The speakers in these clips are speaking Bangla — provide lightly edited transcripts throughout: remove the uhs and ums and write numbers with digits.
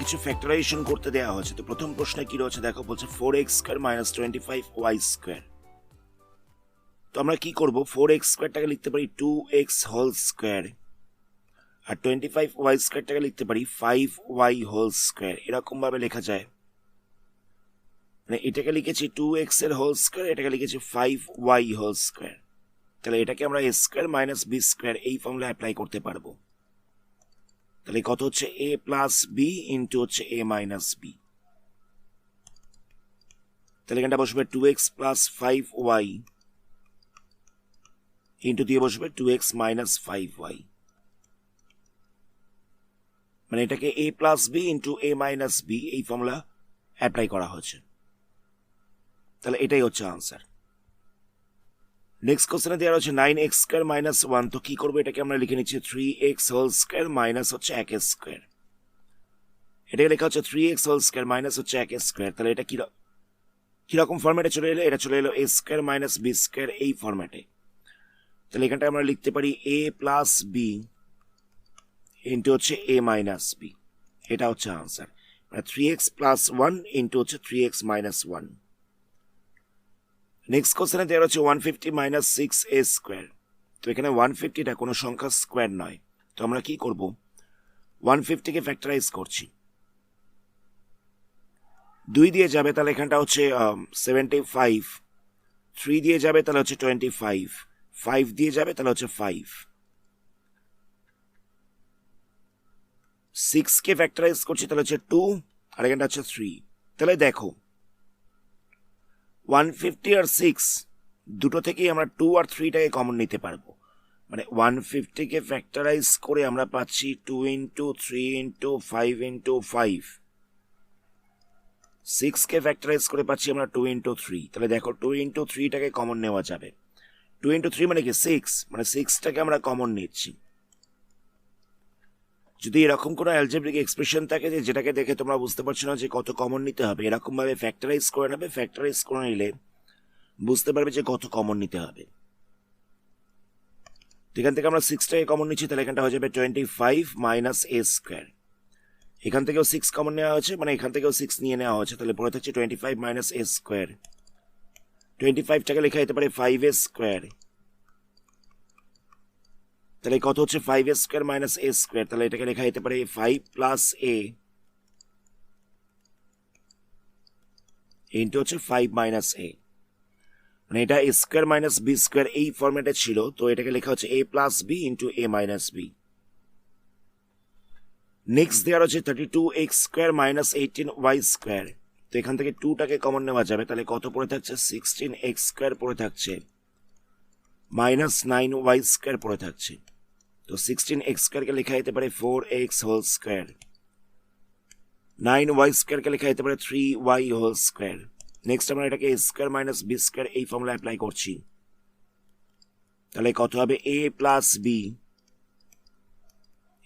কিছু ফ্যাক্টরাইজেশন করতে দেওয়া হয়েছে। তো প্রথম প্রশ্নে কি রয়েছে দেখো, বলছে 4x square minus 25y square. তো আমরা কি করব, 4x স্কোয়ারটাকে লিখতে পারি 2x হোল স্কোয়ার, আর 25y স্কোয়ারটাকে লিখতে পারি 5y হোল স্কোয়ার। এরকম ভাবে লেখা যায়, মানে এটাকে লিখেছি 2x এর হোল স্কোয়ার, এটাকে লিখেছি 5y হোল স্কোয়ার। তাহলে এটাকে আমরা a square minus b square এই ফর্মুলা অ্যাপ্লাই করতে পারবো। তাহলে কত হচ্ছে a প্লাস বি ইন্টু হচ্ছে a মাইনাস বি। তাহলে এখানটা বসবে 2x প্লাস 5y ইন্টু দিয়ে বসবে 2x মাইনাস 5y, মানে এটাকে a plus b into a minus b এই ফর্মুলা অ্যাপ্লাই করা হচ্ছে। তাহলে এটাই হচ্ছে আনসার। নেক্সট কোশ্চেনে দেওয়া হচ্ছে 9x স্কোয়ার মাইনাস 1। তো কি করবো, এটাকে আমরা লিখে নিচ্ছি 3x হোল স্কোয়ার মাইনাস হচ্ছে 1 স্কোয়ার। এটাকে লেখা হচ্ছে 3x হোল স্কোয়ার মাইনাস হচ্ছে 1 স্কোয়ার। তাহলে এটা কিরকম ফরম্যাটে চলে এলো, এটা চলে এলো a square minus b square এই ফরম্যাটে। তাহলে এখানটা আমরা লিখতে পারি a প্লাস বি ইন্টু হচ্ছে a মাইনাস বি। এটা হচ্ছে আনসার, মানে 3x প্লাস 1 ইন্টু হচ্ছে 3x মাইনাস 1। নেক্সট কোশ্চেনে দেওয়া হচ্ছে 150 মাইনাস 6a স্কোয়ার। তো এখানে 150টা কোনো সংখ্যা স্কোয়ার নয়। তো আমরা কি করব, 150কে ফ্যাক্টরাইজ করছি, 2 দিয়ে যাবে তাহলে এখানটা হচ্ছে 75, 3 দিয়ে যাবে তাহলে হচ্ছে 25, 5 দিয়ে যাবে তাহলে হচ্ছে 5, 6কে ফ্যাক্টরাইজ করছি তাহলে হচ্ছে 2, আর এখানটা হচ্ছে 3। তাহলে দেখো 150 আর 6 দুটো থেকেই আমরা 2 আর 3টাকে কমন নিতে পারবো, মানে 150কে ফ্যাক্টরাইজ করে আমরা পাচ্ছি 2 ইন্টু 3 ইন্টু 5 ইন্টু 5, 6কে ফ্যাক্টরাইজ করে পাচ্ছি আমরা 2 ইন্টু 3। তাহলে দেখো 2 ইন্টু 3টাকে কমন নেওয়া যাবে, 2 ইন্টু 3 মানে কি 6, মানে 6টাকে আমরা কমন নিচ্ছি। যদি এরকম কোনো অ্যালজেব্রিক এক্সপ্রেশন থাকে যে যেটাকে দেখে তোমরা বুঝতে পারছো না যে কত কমন নিতে হবে, এরকম ভাবে ফ্যাক্টরাইজ করে নেবে, ফ্যাক্টরাইজ করে নিলে বুঝতে পারবে যে কত কমন নিতে হবে। এখান থেকে আমরা 6টাকে কমন নিচ্ছি, তাহলে এখানটা হয়ে যাবে 25 মাইনাস a স্কোয়ার। এখান থেকেও 6 কমন নেওয়া হয়েছে, মানে এখান থেকেও 6 নিয়ে নেওয়া হয়েছে, তাহলে পড়ে থাকছে 25 মাইনাস a স্কোয়ার। 25টাকে লেখা যেতে পারে 5a স্কোয়ার। তাহলে কত হচ্ছে 5a square minus a square. তাহলে এটাকে লেখা যেতে পারে 5 প্লাস a ইন্টু হচ্ছে 5 মাইনাস a, মানে এটা a square minus b square এই ফরম্যাটে ছিল। তো এটাকে লেখা হচ্ছে a plus b into a minus b। Next দেওয়ার হচ্ছে 32x square minus 18y square. তো এখান থেকে 2টাকে কমন নেওয়া যাবে, তাহলে কত পড়ে থাকছে 16x স্কোয়ার পড়ে থাকছে মাইনাস 9y স্কোয়ার পড়ে থাকছে। তো 16x স্কোয়ারকে লেখা যেতে পারে 4x হোল স্কোয়ার, 9y স্কোয়ারকে লেখা যেতে পারে 3y হোল স্কোয়ার। নেক্সট আমরা এটাকে a square minus b square এই ফর্মুলা অ্যাপ্লাই করছি, তাহলে কত হবে a প্লাস b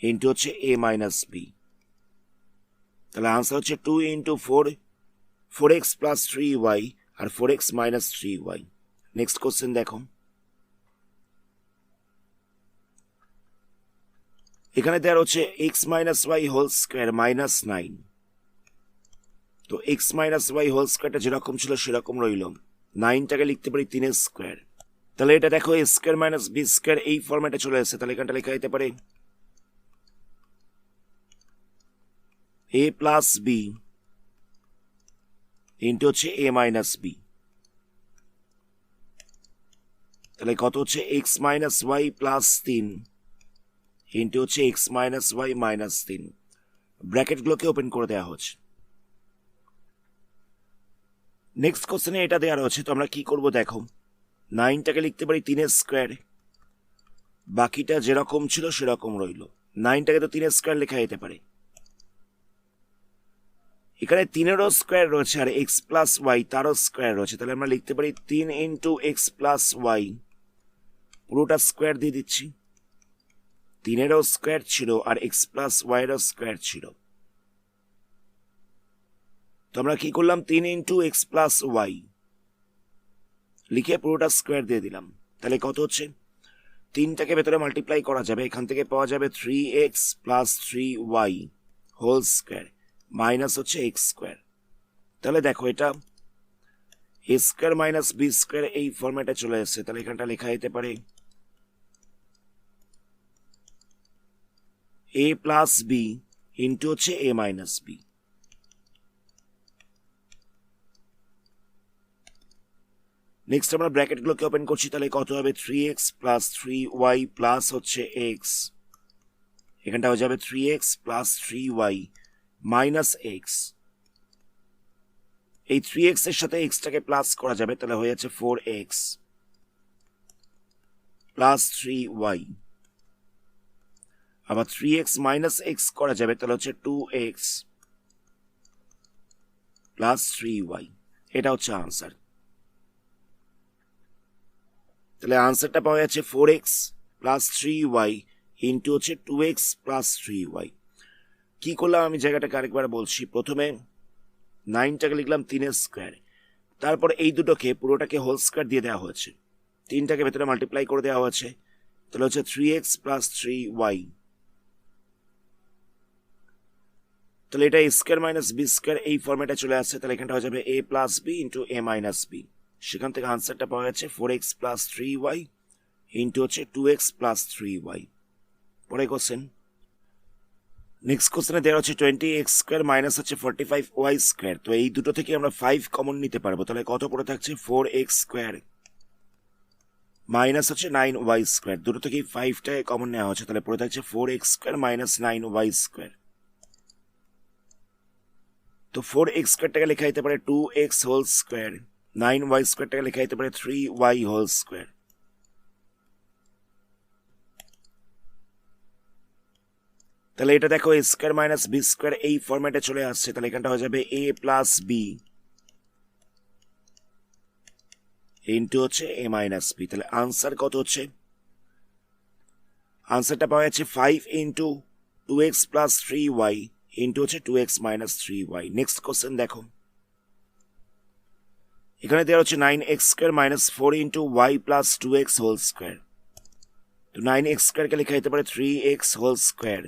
ইন্টু হচ্ছে a মাইনাস b। তাহলে আনসার হচ্ছে 2 ইন্টু 4x প্লাস 3y আর 4x minus 3y। Next question দেখো, এখানে দেওয়া হচ্ছে x minus y whole square minus 9। তো x মাইনাস y হোল স্কোয়ারটা যেরকম ছিল সেরকম রইল, 9টাকে লিখতে পারি 3 স্কোয়ার। তাহলে এটা দেখো a square minus b square এই ফরম্যাটে চলে এসেছে, তাহলে এখানটা লেখা যেতে পারে a প্লাস b ইন্টু হচ্ছে a মাইনাস b। তাহলে কত হচ্ছে x minus y plus 3 into হচ্ছে x মাইনাস y মাইনাস 3। ব্র্যাকেটগুলোকে ওপেন করে দেওয়া হচ্ছে। নেক্সট কোশ্চেনে এটা দেওয়া হচ্ছে, তো আমরা কি করব দেখো, 9টাকে লিখতে পারি 3 স্কোয়ার, বাকিটা যেরকম ছিল সেরকম রইল। 9টাকে তো 3 স্কোয়ার লেখা যেতে পারে, এখানে 3-এরও স্কোয়ার রয়েছে আর x প্লাস ওয়াই তারও স্কোয়ার রয়েছে, তাহলে আমরা লিখতে পারি 3 ইন্টু এক্স প্লাস ওয়াই, পুরোটা স্কোয়ার দিয়ে দিচ্ছি। 3-এরও স্কোয়ার ছিল আর এক্স প্লাস ওয়াইয়েরও স্কোয়ার ছিল, তো আমরা কি করলাম 3 ইন্টু এক্স প্লাস ওয়াই লিখে পুরোটা স্কোয়ার দিয়ে দিলাম। তাহলে কত হচ্ছে, 3টাকে ভেতরে মাল্টিপ্লাই করা যাবে, এখান থেকে পাওয়া যাবে 3x plus 3y whole square minus হচ্ছে এক্স স্কোয়ার। তাহলে দেখো এটা a square minus b square এই ফরম্যাটে চলে এসছে। তাহলে এখানটা লেখা যেতে পারে এ প্লাস বি ইন্টু হচ্ছে এ মাইনাস বি। নেক্সট আমরা ব্র্যাকেটগুলোকে ওপেন করছি, তাহলে কত হবে 3x প্লাস 3y প্লাস হচ্ছে x, এখানটা হয়ে যাবে 3x plus 3y minus x। এই 3x এর সাথে xটাকে প্লাস করা যাবে, তাহলে হয়ে যাচ্ছে 4x প্লাস 3y। আবার 3x মাইনাস x করা যাবে, তাহলে হচ্ছে 2x প্লাস 3y। এটা হচ্ছে আনসার। তাহলে আনসারটা পাওয়া যাচ্ছে 4x প্লাস 3y ইন্টু হচ্ছে 2x প্লাস 3y। কি করলাম আমি জায়গাটাকে আরেকবার বলছি। প্রথমে 9টাকে লিখলাম 3 স্কোয়ার, তারপর এই দুটোকে পুরোটাকে হোল স্কোয়ার দিয়ে দেওয়া হয়েছে, 3টাকে ভেতরে মাল্টিপ্লাই করে দেওয়া হয়েছে, তাহলে হচ্ছে 3x প্লাস 3y। তাহলে এটা a square minus b square এই ফর্মেটে চলে আসছে। তাহলে এখানটা হয়ে যাবে এ প্লাস বি ইন্টু এ মাইনাস বি। সেখান থেকে আনসারটা পাওয়া যাচ্ছে 4x প্লাস 3y ইন্টু হচ্ছে 2x প্লাস 3y। পরে কোশ্চেন, নেক্সট কোশ্চেনে দেওয়া হচ্ছে 20x স্কোয়ার মাইনাস হচ্ছে 45y স্কোয়ার। তো এই দুটো থেকে আমরা 5 কমন নিতে পারবো, তাহলে কত পড়ে থাকছে 4x স্কোয়ার মাইনাস হচ্ছে 9y স্কোয়ার। দুটো থেকেই 5টাকে কমন নেওয়া হচ্ছে, তাহলে পড়ে থাকছে 4x square minus 9y square. তো 4x স্কোয়ারটাকে লেখা যেতে পারে 2x হোল স্কোয়ার, 9y স্কোয়ারটাকে লেখা যেতে পারে 3y হোল স্কোয়ার। তাহলে এটা দেখো এ স্কোয়ার মাইনাস বি স্কোয়ার এই ফরম্যাটে চলে আসছে। তাহলে এখানটা হয়ে যাবে এ প্লাস বি ইন্টু হচ্ছে এ মাইনাস বি। তাহলে আনসার কত হচ্ছে, আনসারটা পাওয়া যাচ্ছে 5 into 2x plus 3y into হচ্ছে 2x minus 3y। Next question দেখো, এখানে দেওয়া হচ্ছে 9x square minus 4 into y plus 2x whole square. তো 9x স্কোয়ারকে লেখা যেতে পারে 3x হোল স্কোয়ার,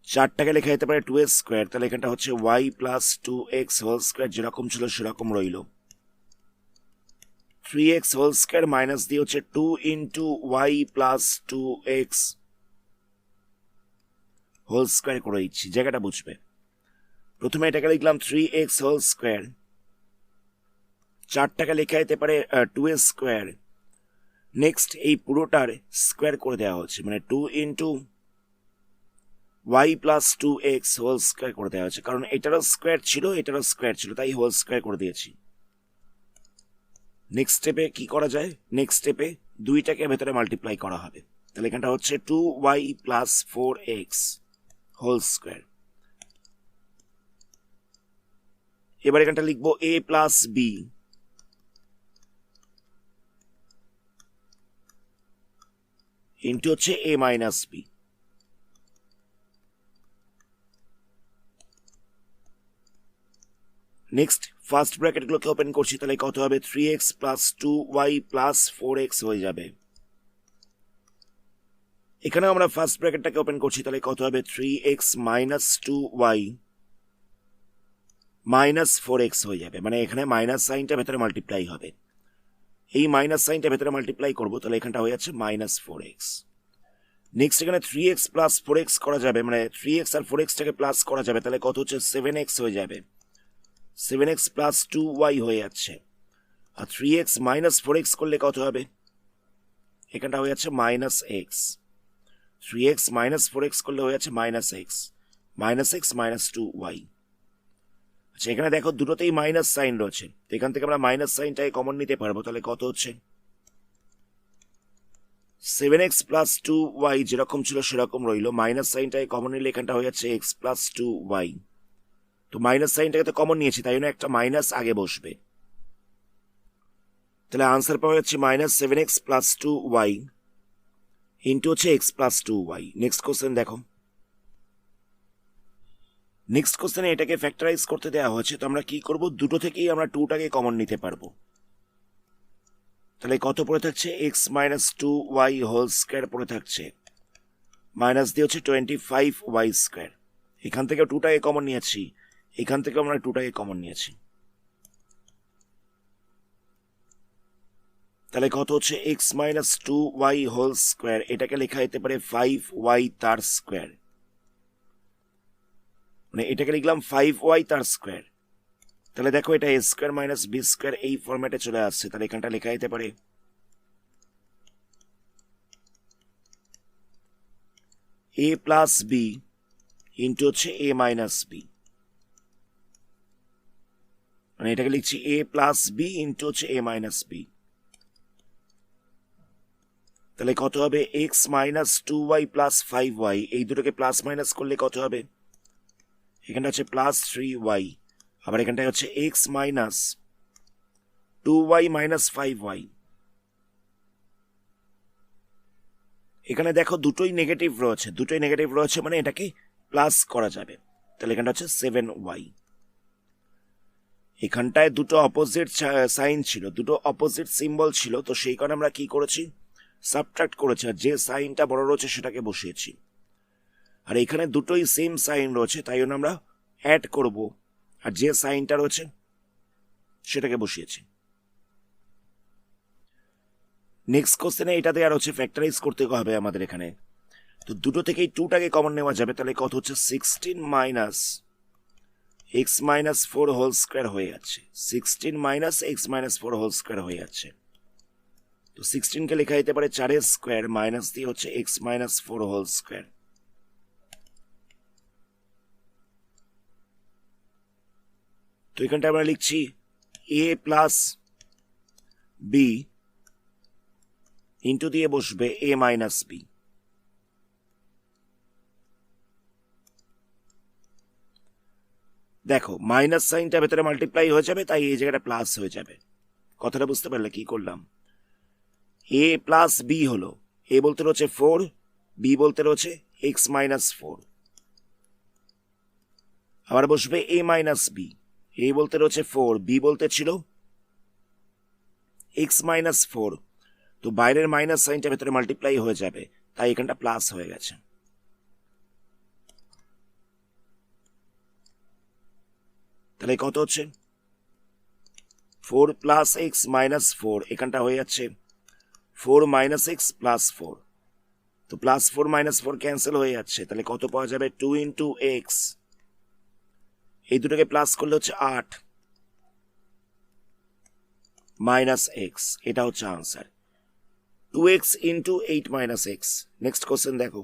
4টাকে লেখা যেতে পারে 2x স্কোয়ার। তাহলে এখানটা হচ্ছে y plus 2x whole square যেরকম ছিল সেরকম রইল। 3x হোল স্কোয়ার মাইনাস দিয়ে হচ্ছে 2 into y plus 2x whole square করে দিচ্ছি, জায়গাটা বুঝবে। প্রথমে এটাকে লিখলাম 3x হোল স্কোয়ার, 4টাকে লেখা যেতে পারে 2x স্কোয়ার। নেক্সট এই পুরোটার স্কোয়ার করে দেওয়া হচ্ছে, মানে 2 into y plus 2x whole square করে দেওয়া হচ্ছে, কারণ এটারও স্কোয়ার ছিল এটারও স্কোয়ার ছিল, তাই হোল স্কোয়ার করে দিয়েছি। নেক্সট স্টেপে কি করা যায়, নেক্সট স্টেপে দুইটাকে ভেতরে মাল্টিপ্লাই করা হবে। তাহলে এখানটা হচ্ছে 2y plus 4x whole square. এবার এখানটা লিখবো a প্লাস বি ইন্টু হচ্ছে a minus b. Next first ব্র্যাকেটগুলোকে ওপেন করছি, তাহলে কত হবে 3x plus 2y plus 4x হয়ে যাবে। এখানে আমরা ফার্স্ট ব্র্যাকেটটাকে ওপেন করছি, তাহলে কত হবে 3x minus 2y minus 4x হয়ে যাবে, মানে এখানে মাইনাস সাইনটা ভেতরে মাল্টিপ্লাই হবে। এই মাইনাস সাইনটা ভেতরে মাল্টিপ্লাই করবো, তাহলে এখানটা হয়ে যাচ্ছে মাইনাস 4x। নেক্সট এখানে 3x প্লাস 4x করা যাবে, মানে 3x আর 4xটাকে প্লাস করা যাবে, তাহলে কত হচ্ছে 7x হয়ে যাবে। 7x প্লাস 2y হয়ে যাচ্ছে। আর 3x মাইনাস 4x করলে কত হবে, এখানটা হয়ে যাচ্ছে minus x. 3x minus 4x করলে হয়ে যাচ্ছে minus x, minus x minus 2y। আচ্ছা এখানে দেখো দুটোতেই মাইনাস সাইন রয়েছে, তো এখান থেকে আমরা মাইনাস সাইনটাকে কমন নিতে পারবো। তাহলে কত হচ্ছে 7x প্লাস 2y যেরকম ছিল সেরকম রইল, মাইনাস সাইনটাকে কমন নিলে এখানটা হয়ে যাচ্ছে x প্লাস 2y। তো মাইনাস সাইনটাকে তো কমন নিয়েছি, তাই জন্য একটা মাইনাস আগে বসবে। তাহলে আনসার পাওয়া যাচ্ছে minus 7x plus 2y into হচ্ছে x plus 2y। Next question দেখো, নেক্সট কোশ্চেনে এটাকে ফ্যাক্টরাইজ করতে দেওয়া হয়েছে। তো আমরা কি করব, দুটো থেকেই আমরা 2টাকে কমন নিতে পারবো। তাহলে কত পড়ে থাকছে x minus 2y whole square পড়ে থাকছে, মাইনাস দিয়ে হচ্ছে 25y স্কোয়ার। এখান থেকে 2টাকে কমন নিয়েছি, এখান থেকে আমরা 2টাকে কমন নিয়েছি। তাহলে কত হচ্ছে x minus 2y whole square, এটাকে লেখা যেতে পারে 5y তার স্কোয়ার, মানে এটাকে লিখলাম 5y তার স্কোয়ার। তাহলে দেখো এটা a square minus b square এই ফরম্যাটে চলে আসছে। তাহলে এখানটা লেখা যেতে পারে এ প্লাস বি ইন্টু হচ্ছে এ মাইনাস বি, মানে এটাকে লিখছি এ প্লাস বি ইন্টু হচ্ছে এ মাইনাস বি। তাহলে কত হবে x minus 2y plus 5y, এই দুটোকে প্লাস মাইনাস করলে কত হবে, এখানটা হচ্ছে প্লাস 3y, আবার এখানটায় হচ্ছে x minus 2y minus 5y। এখানে দেখো দুটোই নেগেটিভ রয়েছে, মানে এটাকে প্লাস করা যাবে। তাহলে এখানটা হচ্ছে 7y। এখানটায় দুটো অপোজিট সাইন ছিল, দুটো অপোজিট সিম্বল ছিল, তো সেই কারণে আমরা কি করেছি, সাবট্রাক্ট করেছি, আর যে সাইনটা বড় রয়েছে সেটাকে বসিয়েছি। আর এখানে দুটোই সেম সাইন রয়েছে, তাই জন্য আমরা অ্যাড করব, আর যে সাইনটা রয়েছে সেটাকে বসিয়েছি। নেক্সট কোশ্চেনে এটা দিয়ে আর হচ্ছে ফ্যাক্টরাইজ করতে হবে আমাদের এখানে। তো দুটো থেকেই 2টাকে কমন নেওয়া যাবে, তাহলে কত হচ্ছে 16 minus x minus 4 whole square হয়ে যাচ্ছে, 16 minus x minus 4 whole square হয়ে যাচ্ছে। তো 16কে লেখা যেতে পারে 4 স্কোয়ার মাইনাস দিয়ে হচ্ছে এক্স মাইনাস 4 হোল স্কোয়ার। তো এখানটা আমরা লিখছি এ প্লাস বি ইন্টু দিয়ে বসবে এ মাইনাস বি। দেখো মাইনাস সাইনটা ভেতরে মাল্টিপ্লাই হয়ে যাবে, তাই এই জায়গাটা প্লাস হয়ে যাবে। কথাটা বুঝতে পারলে কি করলাম, এ প্লাস বি হলো, এ বলতে রয়েছে 4, বি বলতে রয়েছে এক্স মাইনাস 4, আবার বসবে এ মাইনাস বি, এ বলতে রয়েছে 4, বি বলতে ছিল এক্স মাইনাস 4, তো বাইরের মাইনাস সাইনটা ভেতরে মাল্টিপ্লাই হয়ে যাবে, তাই এখানটা প্লাস হয়ে গেছে। তাহলে কত হচ্ছে 4 প্লাস এক্স মাইনাস 4, এখানটা হয়ে যাচ্ছে 4 মাইনাস এক্স প্লাস 4, তো প্লাস 4 মাইনাস 4 ক্যান্সেল হয়ে যাচ্ছে। তাহলে কত পাওয়া যাবে 2 ইন্টু এক্স, এই দুটোকে প্লাস করলে হচ্ছে 8 মাইনাস এক্স, এটা হচ্ছে answer 2x into 8 minus x. Next question দেখো,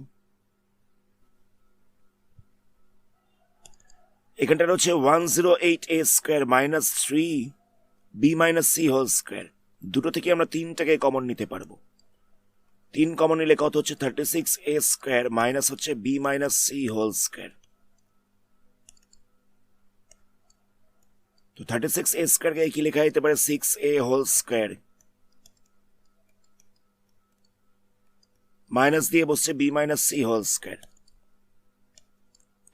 এখানটা হচ্ছে 108a square minus 3b minus c whole square. দুটো থেকে আমরা 3টাকে কমন নিতে পারবো, 3 কমন নিলে কত হচ্ছে 36a স্কোয়ার মাইনাস হচ্ছে b minus c whole square. তো 36a স্কোয়ারকে কি লেখা যেতে পারে 6a হোল স্কোয়ার মাইনাস দিয়ে বসছে b minus c whole square.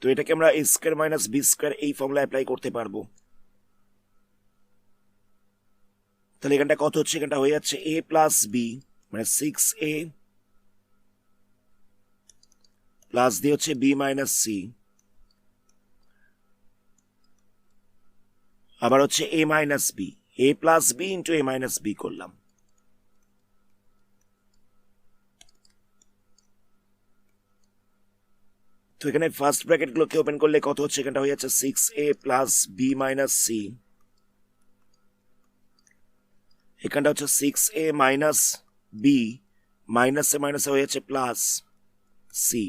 তো এটাকে আমরা a square minus b square এই ফর্মুলা অ্যাপ্লাই করতে পারবো। তাহলে এখানটা কত হচ্ছে, এখানটা হয়ে যাচ্ছে a প্লাস বি মানে 6a প্লাস দিয়ে হচ্ছে b মাইনাস সি, আবার হচ্ছে a minus b, a plus b into a minus b করলাম। তো এখানে ফার্স্ট ব্র্যাকেট গুলোকে ওপেন করলে কত হচ্ছে, এখানটা হয়ে যাচ্ছে 6a plus b minus C, এখানটা হচ্ছে 6a মাইনাস বি, মাইনাসে মাইনাসে হয়ে যাচ্ছে প্লাস সি।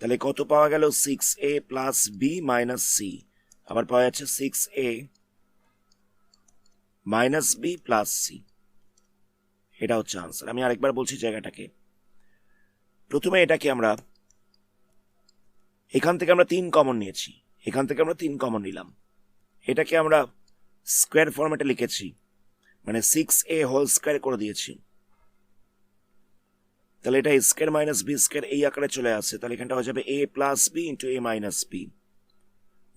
তাহলে কত পাওয়া গেল 6a plus b minus C, আবার পাওয়া যাচ্ছে 6a minus b plus C, এটা হচ্ছে আনসার। আমি আরেকবার বলছি জায়গাটাকে, প্রথমে এটাকে আমরা এখান থেকে আমরা 3 কমন নিয়েছি, এখান থেকে আমরা 3 কমন নিলাম, এটাকে আমরা স্কোয়ার ফরম্যাটে লিখেছি, মানে 6a হোল স্কোয়ার করে দিয়েছি। তাহলে এটা স্কোয়ার মাইনাস বি স্কোয়ার এই আকারে চলে আসছে, তাহলে এখানটা হয়ে যাবে a plus b into a minus b.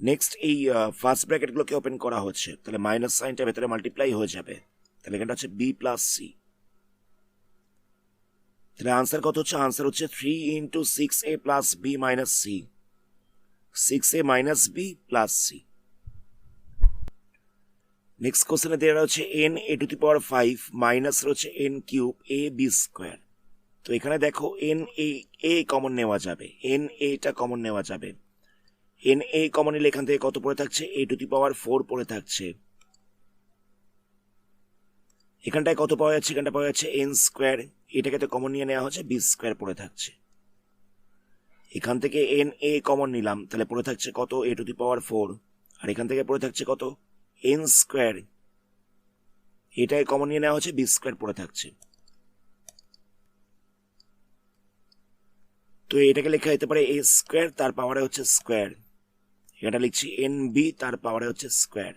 Next এই ফার্স্ট ব্র্যাকেট গুলোকে ওপেন করা হচ্ছে, তাহলে মাইনাস সাইনটা ভেতরে মাল্টিপ্লাই হয়ে যাবে, তাহলে এখানটা হচ্ছে b প্লাস সি। তাহলে আনসার কত হচ্ছে? আনসার হচ্ছে 3 into 6a plus b minus c, 6a minus b plus c. Next কোশ্চেনে দেওয়া হচ্ছে n a to the power 5 minus রয়েছে n cube a b square. তো এখানে দেখো এন এ কমন নেওয়া যাবে, এন এটা কমন নেওয়া যাবে। এন এ কমন নিলে এখান থেকে কত পড়ে থাকছে? এ টু দি পাওয়ার 4 পড়ে থাকছে। এখানটায় কত পাওয়া যাচ্ছে? এখানটা পাওয়া যাচ্ছে এন স্কোয়ার, এটাকে তো কমন নিয়ে নেওয়া হচ্ছে, বি স্কোয়ার পড়ে থাকছে। এখান থেকে এন এ কমন নিলাম, তাহলে পড়ে থাকছে কত? এ টু দি পাওয়ার 4। আর এখান থেকে পড়ে থাকছে কত? এন স্কোয়ার, এটাই কমন নিয়ে নেওয়া হচ্ছে, বি স্কোয়ার পড়ে থাকছে। তো এটাকে লেখা যেতে পারে এ স্কোয়ার তার পাওয়ারে হচ্ছে স্কোয়ার, এটা লিখছি এন বি তার পাওয়ারে হচ্ছে স্কোয়ার।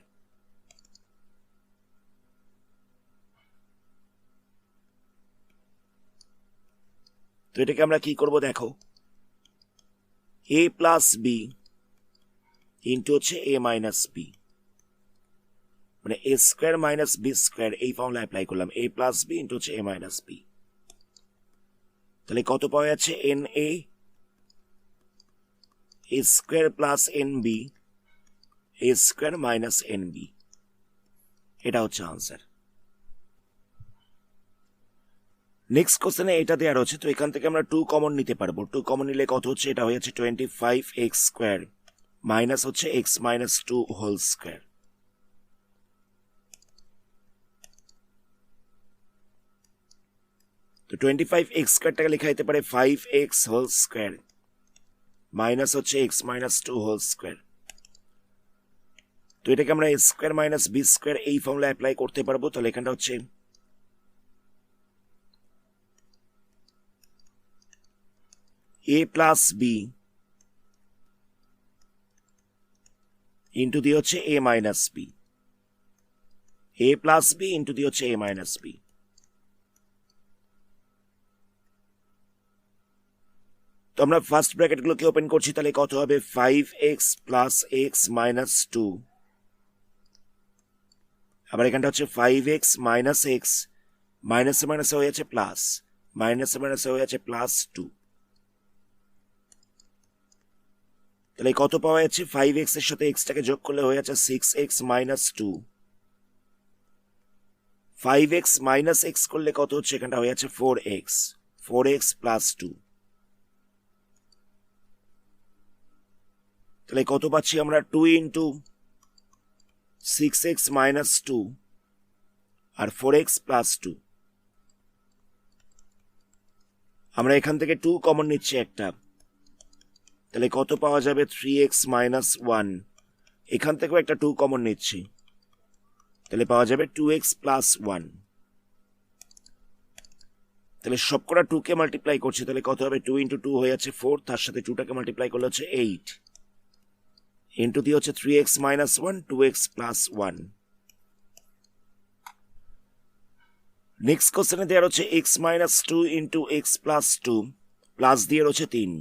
তো এটাকে আমরা কি করব দেখো, এ প্লাস বি ইন্টু হচ্ছে এ মাইনাস বি, মানে এ স্কোয়ার মাইনাস বি স্কোয়ার, এই ফর্মুলা অ্যাপ্লাই করলাম, এ প্লাস বি ইন্টু হচ্ছে এ মাইনাস বি। তাহলে কত পাওয়া যাচ্ছে? N a square plus n b a square minus n b, এটা হচ্ছে আনসার। নেক্সট কোশ্চেনে এটা দেওয়া রয়েছে, তো এখান থেকে আমরা 2 কমন নিতে পারবো। 2 কমন নিলে কত হচ্ছে? এটা হয়ে যাচ্ছে 25x স্কোয়ার মাইনাস হচ্ছে x মাইনাস 2 হোল স্কোয়ার। তো 25x স্কোয়ারটাকে লেখা যেতে পারে 5x হোল স্কোয়ার মাইনাস হচ্ছে x মাইনাস 2 হোল স্কোয়ার। তো এটাকে আমরা এ স্কোয়ার মাইনাস বি স্কোয়ার এই ফর্মুলা অ্যাপ্লাই করতে পারবো। তাহলে এখানটা হচ্ছে এ প্লাস বি ইন্টু দিয়ে হচ্ছে এ মাইনাস বি, এ প্লাস বি ইন্টু দিয়ে হচ্ছে এ মাইনাস বি। তো আমরা ফার্স্ট ব্র্যাকেটগুলোকে ওপেন করছি, তাহলে কত হবে? 5x প্লাস x মাইনাস 2, আবার এখানটা হচ্ছে 5x মাইনাস x, মাইনাসে মাইনাসে হয়ে যাচ্ছে প্লাস, মাইনাসে মাইনাসে হয়ে যাচ্ছে প্লাস 2। তাহলে কত পাওয়া যাচ্ছে? 5x এর সাথে এক্সটাকে যোগ করলে হয়ে যাচ্ছে 6x minus 2, 5x minus x করলে কত হচ্ছে? এখানটা হয়ে যাচ্ছে 4x, 4x প্লাস 2। তাহলে কত পাচ্ছি আমরা? 2 ইন্টু 6x মাইনাস 2 আর 4x প্লাস 2। আমরা এখান থেকে 2 কমন নিচ্ছি একটা, তাহলে কত পাওয়া যাবে? 3x minus 1। এখান থেকেও একটা 2 কমন নিচ্ছি, তাহলে পাওয়া যাবে 2x প্লাস 1। তাহলে সবকটা 2 কে মাল্টিপ্লাই করছি, তাহলে কত হবে? 2 ইন্টু 2 হয়ে যাচ্ছে 4, তার সাথে 2টাকে মাল্টিপ্লাই করলে হচ্ছে 8 ইন্টু দিয়ে হচ্ছে 3x minus 1 2x plus 1। Next কোশ্চেনে দেওয়া হচ্ছে x minus 2 into x plus 2 plus দিয়ে রয়েছে 3।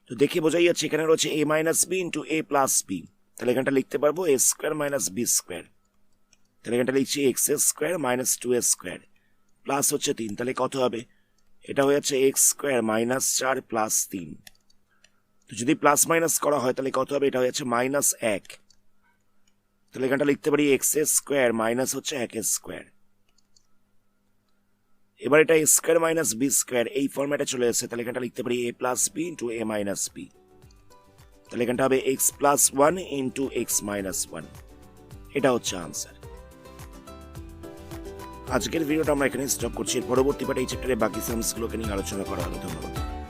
তো দেখে বোঝাই যাচ্ছে এখানে রয়েছে a minus b into a plus b, তাহলে এখানটা লিখতে পারবো a square minus b square. তাহলে এখানটা লিখছি x square minus 2a square plus হচ্ছে 3, তাহলে কত হবে? এটা হয়ে যাচ্ছে এক্স স্কোয়ার মাইনাস 4 প্লাস 3। তো যদি প্লাস মাইনাস করা হয় তাহলে কত হবে? এটা হয়ে যাচ্ছে মাইনাস 1, তাহলে এখানটা লিখতে পারি এক্স স্কোয়ার মাইনাস হচ্ছে 1 স্কোয়ার। এবার এটা a square minus b square এই ফরম্যাটে চলে এসেছে, তাহলে এখানটা লিখতে পারি এ প্লাস বি ইন্টু এ মাইনাস বি, তাহলে এখানটা হবে x plus 1 into x minus 1, এটা হচ্ছে আনসার। আজকের ভিডিওটা আমরা এখানে স্টপ করছি, পরবর্তী পার্টে এই চ্যাপ্টারে বাকি সামসগুলোকে নিয়ে আলোচনা করা হবে। ধন্যবাদ।